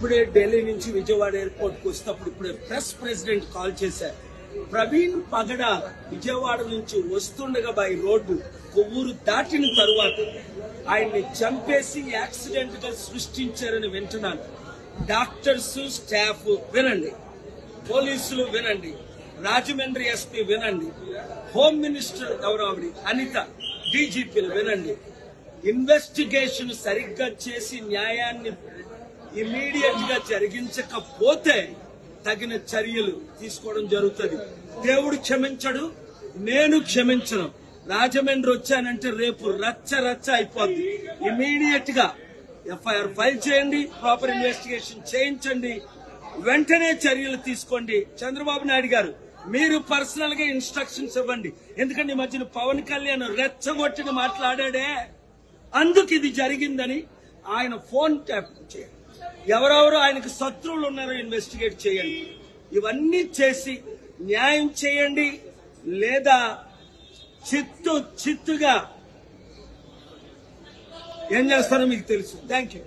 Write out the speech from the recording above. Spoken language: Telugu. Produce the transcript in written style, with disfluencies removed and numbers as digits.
ఇప్పుడే ఢిల్లీ నుంచి విజయవాడ ఎయిర్పోర్ట్ కు వస్తప్పుడు ఇప్పుడే ప్రెస్ ప్రెసిడెంట్ కాల్ చేశారు. ప్రవీణ్ పగడ విజయవాడ నుంచి వస్తుండగా బై రోడ్డు కొవ్వూరు దాటిన తరువాత ఆయన్ని చంపేసి యాక్సిడెంట్ గా సృష్టించారని వింటున్నాను. డాక్టర్స్, స్టాఫ్ వినండి, పోలీసులు వినండి, రాజమండ్రి ఎస్పీ వినండి, హోమ్ మినిస్టర్ గౌరవడి అనిత, డీజీపీలు వినండి. ఇన్వెస్టిగేషన్ సరిగ్గా చేసి న్యాయాన్ని ఇమీడియట్ గా జరిగించకపోతే తగిన చర్యలు తీసుకోవడం జరుగుతుంది. దేవుడు క్షమించడు, నేను క్షమించను. రాజమండ్రి వచ్చానంటే రేపు రచ్చ రచ్చ అయిపోద్ది. ఇమీడియట్ గా ఎఫ్ఐఆర్ ఫైల్ చేయండి, ప్రాపర్ ఇన్వెస్టిగేషన్ చేయించండి, వెంటనే చర్యలు తీసుకోండి. చంద్రబాబు నాయుడు గారు మీరు పర్సనల్ గా ఇన్స్ట్రక్షన్స్ ఇవ్వండి. ఎందుకంటే ఈ మధ్యన పవన్ కళ్యాణ్ రెచ్చగొట్టిన మాట్లాడాడే, అందుకు ఇది జరిగిందని ఆయన ఫోన్ ట్యాప్ చేయండి. ఎవరెవరు ఆయనకు శత్రువులు ఉన్నారో ఇన్వెస్టిగేట్ చేయండి. ఇవన్నీ చేసి న్యాయం చేయండి, లేదా చిత్తుగా ఏం చేస్తారో మీకు తెలుసు. Thank you.